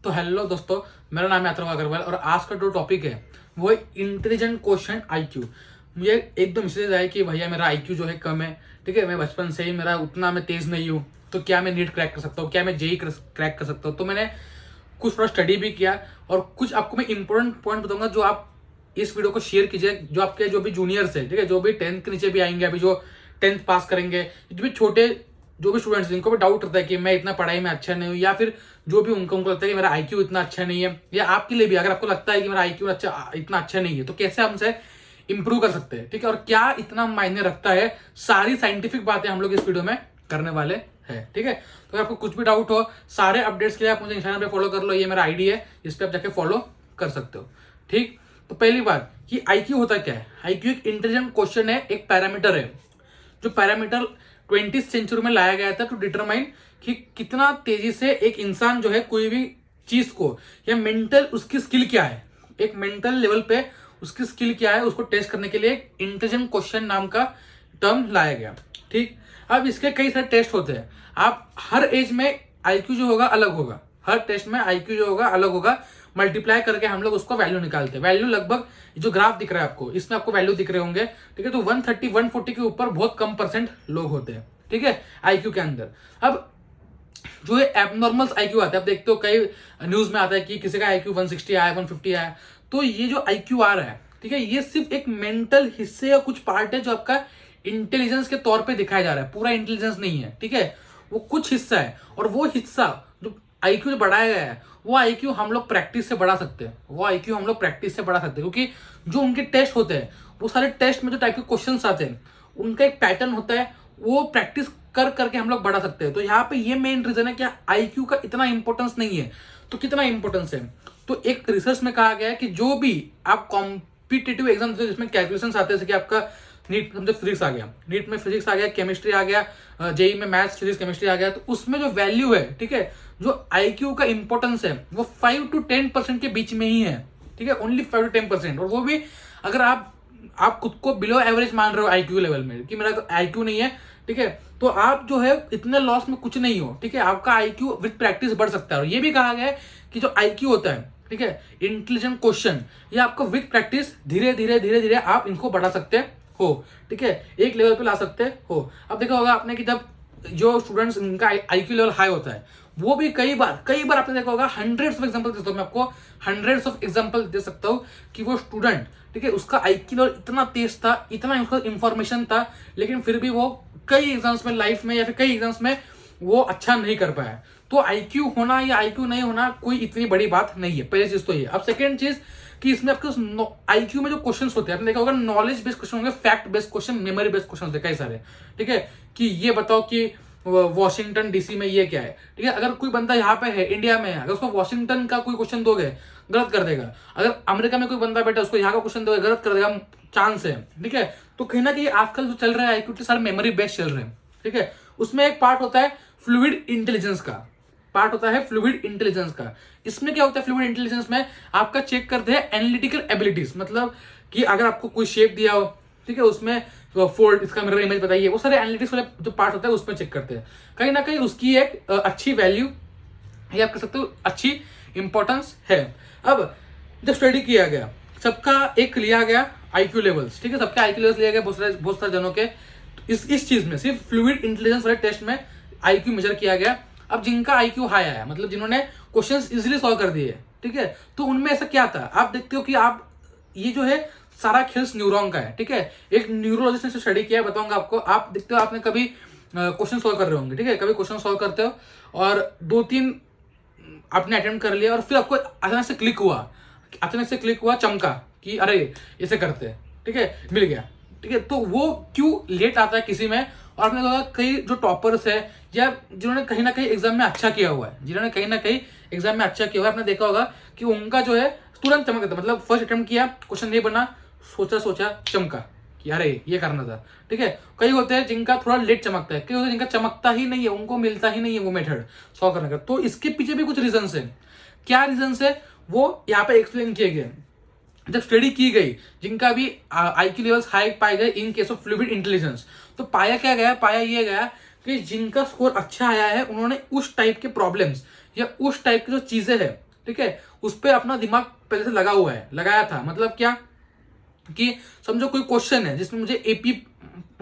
तो हेलो दोस्तों, मेरा नाम है अथर्व अग्रवाल और आज का जो टॉपिक है वो है इंटेलिजेंट क्वेश्चन आईक्यू। मुझे एकदम मैसेज आया कि भैया मेरा आईक्यू जो है कम है, ठीक है, मैं बचपन से ही मेरा उतना मैं तेज नहीं हूँ, तो क्या मैं नीट क्रैक कर सकता हूँ, क्या मैं जेई क्रैक कर सकता हूँ। तो मैंने कुछ थोड़ा स्टडी भी किया और कुछ आपको मैं इंपॉर्टेंट पॉइंट बताऊंगा जो आप इस वीडियो को शेयर कीजिए। जो आपके जो भी जूनियर्स है, ठीक है, जो भी 10th के नीचे भी आएंगे, अभी जो 10th पास करेंगे, जो भी छोटे जो भी स्टूडेंट्स जिनको भी डाउट रहता है कि मैं इतना पढ़ाई में अच्छा नहीं हूँ, या फिर जो भी उनको लगता है कि मेरा आईक्यू इतना अच्छा नहीं है, या आपके लिए भी अगर आपको लगता है कि मेरा आईक्यू इतना अच्छा नहीं है, तो कैसे हमसे इंप्रूव कर सकते हैं, ठीक है, और क्या इतना मायने रखता है, सारी साइंटिफिक बातें हम लोग इस वीडियो में करने वाले हैं, ठीक है। तो अगर आपको कुछ भी डाउट हो, सारे अपडेट्स के लिए आप मुझे इंस्टाग्राम पे फॉलो कर लो, ये मेरा आईडी है, इस पर आप जाके फॉलो कर सकते हो, ठीक। तो पहली बात कि आईक्यू होता क्या है। आईक्यू एक इंटेलिजेंट क्वेश्चन है, एक पैरामीटर है, जो पैरामीटर 20th सेंचुरी में लाया गया था टू डिटरमाइन कि कितना तेजी से एक इंसान जो है कोई भी चीज को, या मेंटल उसकी स्किल क्या है, एक मेंटल लेवल पे उसकी स्किल क्या है, उसको टेस्ट करने के लिए एक इंटेलिजेंट क्वेश्चन नाम का टर्म लाया गया, ठीक। अब इसके कई सारे टेस्ट होते हैं। आप हर एज में आईक्यू जो होगा अलग होगा, हर टेस्ट में आईक्यू जो होगा अलग होगा, मल्टीप्लाई करके हम लोग उसको वैल्यू निकालते हैं। वैल्यू लगभग जो ग्राफ दिख रहा है आपको, इसमें आपको वैल्यू दिख रहे होंगे, ठीक है। तो 130 140 के ऊपर बहुत कम परसेंट लोग होते हैं, ठीक है, आईक्यू के अंदर। अब जो है एबनॉर्मल आईक्यू आता है, आप देखते हो कई न्यूज में आता है कि किसी का आईक्यू 160 आया, 150 आया। तो ये जो आईक्यू आ रहा है, ठीक है, ये सिर्फ एक मेंटल हिस्से या कुछ पार्ट है जो आपका इंटेलिजेंस के तौर पे दिखाया जा रहा है, पूरा इंटेलिजेंस नहीं है, ठीक है, वो कुछ हिस्सा है। और वो हिस्सा जो आईक्यू बढ़ाया गया है, वो आईक्यू हम लोग प्रैक्टिस से बढ़ा सकते हैं, वो आईक्यू हम लोग प्रैक्टिस से बढ़ा सकते हैं, क्योंकि जो उनके टेस्ट होते हैं, वो सारे टेस्ट में जो टाइप के क्वेश्चंस आते हैं, उनका एक पैटर्न होता है, वो प्रैक्टिस कर करके हम लोग बढ़ा सकते हैं। तो यहाँ पे ये मेन रीजन है कि आईक्यू का इतना इंपॉर्टेंस नहीं है। तो कितना इंपॉर्टेंस है, तो एक रिसर्च में कहा गया है कि जो भी आप कॉम्पिटिटिव एग्जाम देते हो जिसमें कैलकुलेशंस आते हैं, जैसे कि आपका नीट समझो फिजिक्स आ गया, नीट में फिजिक्स आ गया, केमिस्ट्री आ गया, जेई में मैथ्स फिजिक्स केमिस्ट्री आ गया, तो उसमें जो वैल्यू है, ठीक है, जो आईक्यू का इंपॉर्टेंस है वो 5 to 10% के बीच में ही है, ठीक है, ओनली 5 to 10%। और वो भी अगर आप खुद को बिलो एवरेज मान रहे हो आईक्यू लेवल में कि मेरा आईक्यू नहीं है, ठीक है, तो आप जो है इतने लॉस में कुछ नहीं हो, ठीक है, आपका आईक्यू विद प्रैक्टिस बढ़ सकता है। और ये भी कहा गया है कि जो आईक्यू होता है, ठीक है, इंटेलिजेंट क्वेश्चन, ये आपको विद प्रैक्टिस धीरे धीरे आप इनको बढ़ा सकते हो, ठीक है, एक लेवल पे ला सकते हो। अब देखा होगा आपने कि जब जो स्टूडेंट्स इनका आईक्यू लेवल हाई होता है, वो भी कई बार आपने देखा होगा, हंड्रेड्स ऑफ एग्जांपल दे सकता हूं मैं आपको, हंड्रेड्स ऑफ एग्जांपल दे सकता हूं कि वो स्टूडेंट, ठीक है, उसका आईक्यू लेवल इतना तेज था, इतना उसका इंफॉर्मेशन था, लेकिन फिर भी वो कई एग्जाम्स में लाइफ में या फिर कई एग्जाम्स में वो अच्छा नहीं कर पाया। तो आईक्यू होना या आईक्यू नहीं होना कोई इतनी बड़ी बात नहीं है, पहली चीज तो ये। अब सेकेंड चीज कि इसमें आपके आईक्यू में जो क्वेश्चंस होते हैं, आपने देखा होगा नॉलेज बेस्ड क्वेश्चन होंगे, fact based question, memory based question होते हैं कई सारे, ठीक है, कि ये बताओ कि वॉशिंगटन डीसी में ये क्या है, ठीक है। अगर कोई बंदा यहाँ पे है, इंडिया में है, अगर उसको वॉशिंगटन का कोई क्वेश्चन दोगे गलत कर देगा। अगर अमेरिका में कोई बंदा बैठा उसको यहाँ का क्वेश्चन दोगे गलत कर देगा, चांस है, ठीक है। तो कहीं ना कहीं आजकल जो चल रहा है आईक्यू सारे मेमोरी बेस्ड चल रहे हैं, ठीक है। उसमें एक पार्ट होता है फ्लूइड इंटेलिजेंस का, पार्ट होता है फ्लूइड इंटेलिजेंस का। इसमें क्या होता है, फ्लूइड इंटेलिजेंस में आपका चेक करते हैं एनालिटिकल एबिलिटीज, मतलब कि अगर आपको कोई शेप दिया हो, ठीक है, उसमें फोल्ड, इसका मिरर इमेज बताइए, वो सारे एनालिटिक्स वाले जो पार्ट होता है उसमें चेक करते हैं। कहीं ना कहीं उसकी एक अच्छी वैल्यू, ये आप कह सकते हो अच्छी इंपॉर्टेंस है। अब जब स्टडी किया गया, सबका एक लिया गया आईक्यू लेवल्स, ठीक है, सबके आईक्यू लेवल्स लिया गया बहुत सारे जनों के। इस चीज में सिर्फ फ्लूइड इंटेलिजेंस वाले टेस्ट में आईक्यू मेजर किया गया। अब जिनका आईक्यू हाई आया, मतलब जिन्होंने क्वेश्चंस इजीली सॉल्व कर दिए, ठीक है, तो उनमें ऐसा क्या था, आप देखते हो कि आप ये जो है सारा खेल न्यूरॉन का है, ठीक है। एक न्यूरोलॉजिस्ट ने स्टडी किया, बताऊंगा आपको। आप देखते हो, आपने कभी क्वेश्चन सॉल्व कर रहे होंगे, ठीक है, कभी क्वेश्चन सॉल्व करते हो और 2-3 आपने अटेम्प्ट कर लिया और फिर आपको अचानक से क्लिक हुआ, चमका कि अरे ऐसे करते हैं, ठीक है, मिल गया, ठीक है। तो वो क्यों लेट आता है किसी में, और आपने कहा कई जो टॉपर्स है या जिन्होंने कहीं ना कहीं एग्जाम में अच्छा किया हुआ है, जिन्होंने कहीं ना कहीं एग्जाम में अच्छा किया हुआ है, आपने देखा होगा कि उनका जो है तुरंत चमक देता, मतलब फर्स्ट अटेम्प्ट किया, क्वेश्चन नहीं बना, सोचा चमका कि अरे ये करना था, ठीक है। कई होते हैं जिनका थोड़ा लेट चमकता है, कई होते हैं जिनका चमकता ही नहीं है, उनको मिलता ही नहीं है वो मेथड सॉल्व करने का। तो इसके पीछे भी कुछ रीजन है। क्या रीजन है वो यहाँ पे एक्सप्लेन किए गए। जब स्टडी की गई जिनका भी आईक्यू लेवल्स हाई पाए गए in case of fluid intelligence, तो पाया ये गया कि जिनका स्कोर अच्छा आया है, उन्होंने उस टाइप के प्रॉब्लम्स या उस टाइप की जो चीजें हैं, ठीक है, उस पर अपना दिमाग पहले से लगा हुआ है, लगाया था। मतलब क्या कि समझो कोई क्वेश्चन है जिसमें मुझे एपी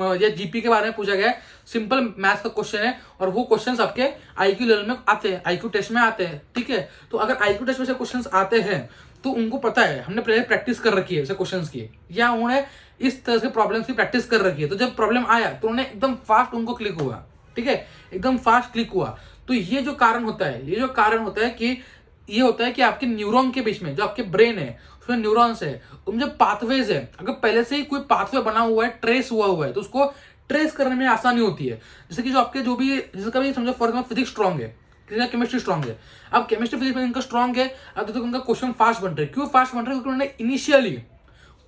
या जीपी के बारे में पूछा गया है, सिंपल मैथ्स का क्वेश्चन है, और वो क्वेश्चंस आपके आईक्यू लेवल में आते हैं, आईक्यू टेस्ट में आते हैं, ठीक है। तो अगर आईक्यू टेस्ट में से क्वेश्चंस आते हैं तो उनको पता है, हमने पहले प्रैक्टिस कर रखी है ऐसे क्वेश्चंस की, या उन्होंने इस तरह से प्रॉब्लम्स की प्रैक्टिस कर रखी है, तो जब प्रॉब्लम आया तो उन्होंने एकदम फास्ट उनको क्लिक हुआ, ठीक है, एकदम फास्ट क्लिक हुआ। तो ये जो कारण होता है, ये जो कारण होता है कि ये होता है कि आपके न्यूरॉन के बीच में, जो आपके ब्रेन है उसमें न्यूरॉन्स है, उनमें जो पाथवेज है, अगर पहले से ही कोई पाथवे बना हुआ है, ट्रेस हुआ है, तो उसको ट्रेस करने में आसानी होती है। जैसे कि जो आपके जो भी, जिसका भी समझो फॉर एग्जाम्पल फिजिक्स स्ट्रॉन्ग है, केमिस्ट्री स्ट्रॉन्ग है, अब केमिस्ट्री फिजिक्स में इनका स्ट्रॉन्ग है, अब तो उनका क्वेश्चन फास्ट बन रहे हैं। क्यों फास्ट बन रहे हैं? क्योंकि उन्होंने इनिशियली,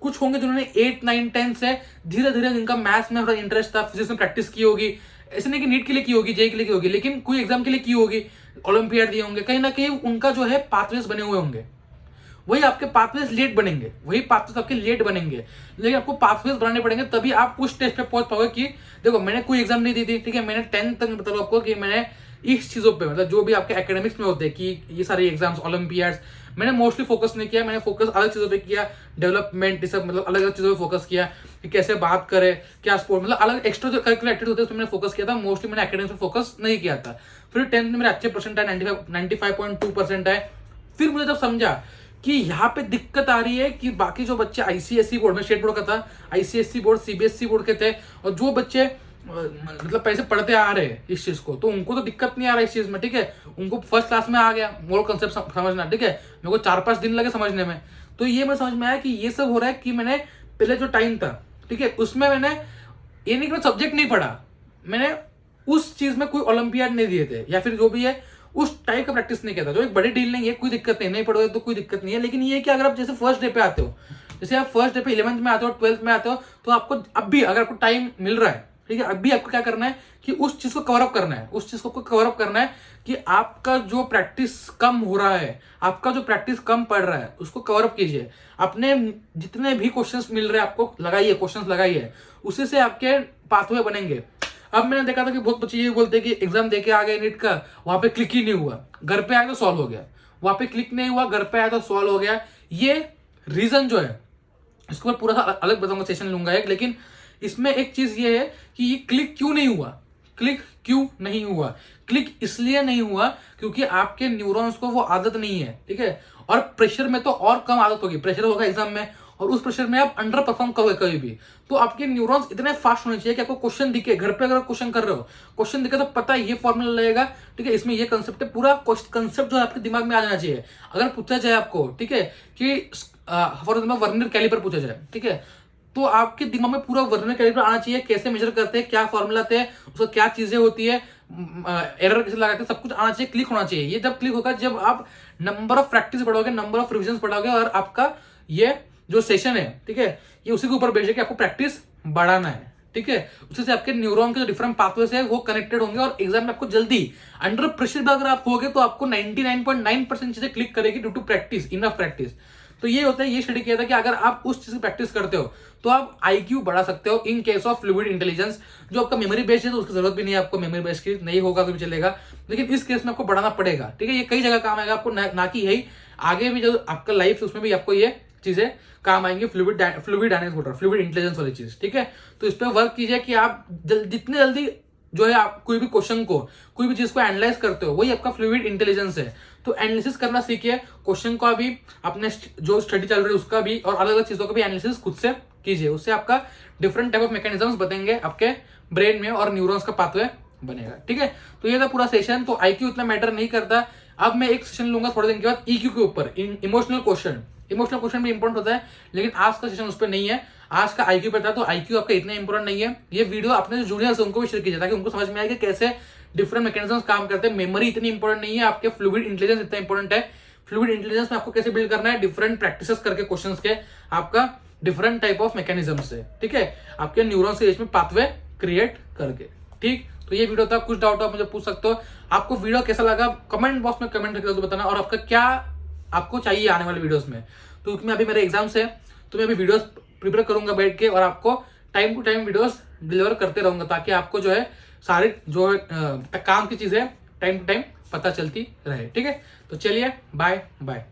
कुछ होंगे जिन्होंने 8, 9, 10 से धीरे धीरे जिनका मैथ्स में थोड़ा इंटरेस्ट था, फिजिक्स में प्रैक्टिस की होगी, ऐसे नहीं कि नीट के लिए की होगी, जेई के लिए की होगी, लेकिन कोई एग्जाम के लिए की होगी, ओलंपियाड दिए होंगे, कहीं ना कहीं उनका जो है पाथवेज बने हुए होंगे। वही आपके पाथवेज लेट बनेंगे, वही पाथवेज आपके लेट बनेंगे, लेकिन आपको पाथवेज बनाने पड़ेंगे, तभी आप उस स्टेज पे पहुंच पाओगे कि देखो मैंने कोई एग्जाम नहीं दी थी, ठीक है, मैंने 10th तक बताऊँ आपको कि मैंने इस चीजों पे, मतलब जो भी आपके एकेडमिक्स में होते हैं कि ये सारे एग्जाम्स, ओलंपियाड्स, मैंने मोस्टली फोकस नहीं किया, मैंने फोकस अलग चीजों पे किया, डेवलपमेंट, ये सब मतलब अलग अलग चीजों पे फोकस किया कि कैसे बात करें, क्या स्पोर्ट, मतलब अलग एक्स्ट्रा जो करिकुलर एक्टिविटी होते हैं उसमें मैंने फोकस किया था। मोस्टली मैंने एकेडमिक्स पे फोकस नहीं किया था। फिर 10th में मेरे अच्छे परसेंट आए, 95.2% आए। फिर मुझे जब समझा कि यहाँ पे दिक्कत आ रही है कि बाकी जो बच्चे आईसीएसई बोर्ड में, स्टेट बोर्ड का था, आईसीएसई बोर्ड, सीबीएसई बोर्ड के थे, और जो बच्चे मतलब पैसे पढ़ते आ रहे हैं इस चीज को, तो उनको तो दिक्कत नहीं आ रहा है इस चीज में, ठीक है, उनको फर्स्ट क्लास में आ गया मोरल कंसेप्ट समझना, ठीक है, मेरे को 4-5 दिन लगे समझने में। तो ये मैं समझ में आया कि ये सब हो रहा है कि मैंने पहले जो टाइम था, ठीक है, उसमें मैंने ये नहीं कि मैं सब्जेक्ट नहीं पढ़ा, मैंने उस चीज में कोई ओलंपियाड नहीं दिए थे, या फिर जो भी है उस टाइप का प्रैक्टिस नहीं किया था, जो एक बड़ी डील नहीं है, कोई दिक्कत नहीं पढ़ोगे तो कोई दिक्कत नहीं है। लेकिन ये कि अगर आप जैसे फर्स्ट डे पे आते हो, जैसे आप फर्स्ट डे पे 11th में आते हो, 12th में आते हो, तो आपको अब भी अगर आपको टाइम मिल रहा है, ठीक है, अब भी आपको क्या करना है कि उस चीज को कवर अप करना है, उस चीज को कवर अप करना है कि आपका जो प्रैक्टिस कम हो रहा है, आपका जो प्रैक्टिस कम पड़ रहा है, उसको कवर अप कीजिए। अपने जितने भी क्वेश्चंस मिल रहे हैं आपको लगाइए, क्वेश्चंस लगाइए, उसी से आपके पाथवे बनेंगे। अब मैंने देखा था कि बहुत बच्चे ये बोलते हैं कि एग्जाम देके आ गए नीट का, वहां पे क्लिक ही नहीं हुआ, घर पे आया तो सॉल्व हो गया, वहां पे क्लिक नहीं हुआ, घर पे आया तो सॉल्व हो गया। ये रीजन जो है, इसको मैं पूरा सा अलग बताऊंगा, सेशन लूंगा एक, लेकिन इसमें एक चीज ये है कि ये क्लिक क्यों नहीं हुआ, क्लिक क्यों नहीं हुआ, क्लिक इसलिए नहीं हुआ क्योंकि आपके न्यूरॉन्स को वो आदत नहीं है, ठीक है, और प्रेशर में तो और कम आदत होगी, प्रेशर होगा एग्जाम में, और उस प्रेशर में आप अंडर परफॉर्म करोगे कभी भी। तो आपके न्यूरॉन्स इतने फास्ट होने चाहिए कि आपको क्वेश्चन दिखे, घर पे अगर क्वेश्चन कर रहे हो, क्वेश्चन दिखे तो पता है ये फॉर्मूला लगेगा, ठीक है, इसमें ये कंसेप्ट है, पूरा कंसेप्ट जो है आपके दिमाग में आ जाना चाहिए। अगर पूछा जाए आपको, ठीक है, कि फॉर एग्जाम्पल वर्नियर कैलिपर पूछा जाए, ठीक है, तो आपके दिमाग में पूरा वर्नियर कैलिपर आना चाहिए, कैसे मेजर करते हैं, क्या फॉर्मूला थे, उसका क्या चीजें होती है, एरर कैसे लगाते हैं, सब कुछ आना चाहिए, क्लिक होना चाहिए। ये जब क्लिक होगा जब आप नंबर ऑफ प्रैक्टिस पढ़ोगे, नंबर ऑफ रिविजन पढ़ोगे, और आपका ये जो सेशन है, ठीक है, ये उसी के ऊपर बेस्ड है कि आपको प्रैक्टिस बढ़ाना है, ठीक है, उससे से आपके न्यूरॉन के जो डिफरेंट पाथवेज है वो कनेक्टेड होंगे, और एग्जाम में आपको जल्दी अंडर प्रेशर भी अगर आप होगे तो आपको 99.9% चीजें क्लिक करेगी due to practice, enough practice. तो ये होता है, ये स्टडी किया था कि अगर आप उस चीज की प्रैक्टिस करते हो तो आप आईक्यू बढ़ा सकते हो in case of fluid intelligence. जो आपका मेमोरी बेस्ड है तो उसकी जरूरत भी नहीं है आपको, मेमोरी बेस्ड की नहीं होगा तो भी चलेगा, लेकिन इस केस में आपको बढ़ाना पड़ेगा, ठीक है। ये कई जगह काम आएगा आपको, ना कि यही, आगे भी जो आपका लाइफ है उसमें भी आपको ये चीजें काम आएंगे, फ्लूइड डायनेमिक्स बोल रहा हूं, फ्लूइड इंटेलिजेंस वाली चीज, ठीक है। तो इस पर वर्क कीजिए कि आप जितने जल्दी जो है आप कोई भी क्वेश्चन को, कोई भी चीज को एनालाइज करते हो, वही आपका फ्लूइड इंटेलिजेंस है। तो एनालिसिस करना सीखिए, क्वेश्चन का भी, अपने जो स्टडी चल रही है उसका भी, और अलग अलग चीजों का भी एनालिसिस खुद से कीजिए, उससे आपका डिफरेंट टाइप ऑफ मैकेनिज्म्स बनेंगे आपके ब्रेन में, और न्यूरॉन्स का पाथवे बनेगा, ठीक है। तो ये था पूरा सेशन। तो आईक्यू इतना मैटर नहीं करता। अब मैं एक सेशन लूंगा थोड़े दिन के बाद ईक्यू के ऊपर, इमोशनल क्वेश्चन। इमोशनल क्वेश्चन भी इंपॉर्टेंट होता है, लेकिन आज का सेशन उस पर नहीं है, आज का आईक्यू पे था। तो आईक्यू आपका इतना इंपॉर्टेंट नहीं है। ये वीडियो अपने जो जूनियर्स है उनको भी शेयर कीजिए, ताकि उनको समझ में आए कि कैसे डिफरेंट मैकेनिज्म्स काम करते हैं। मेमोरी इतनी इंपॉर्टेंट नहीं है, आपके फ्लूइड इंटेलिजेंस इतना इंपॉर्टेंट है। फ्लूइड इंटेलिजेंस में आपको कैसे बिल्ड करना है, डिफरेंट प्रैक्टिसेस करके क्वेश्चंस के, आपका डिफरेंट टाइप ऑफ मैकेनिज्म से, ठीक है, आपके न्यूरॉन्स के बीच में पाथवे क्रिएट करके, ठीक। तो ये वीडियो था, कुछ डाउट आप मुझे पूछ सकते हो। आपको वीडियो कैसा लगा कमेंट बॉक्स में कमेंट करके तो बताना, और आपका क्या आपको चाहिए आने वाले वीडियोस में। तो क्योंकि अभी मेरे एग्जाम्स है, तो मैं अभी वीडियोस प्रिपेयर करूंगा बैठ के, और आपको time to time videos deliver करते रहूंगा, ताकि आपको जो है सारे जो काम की चीजें टाइम टू टाइम पता चलती रहे। ठीक है, तो चलिए बाय बाय।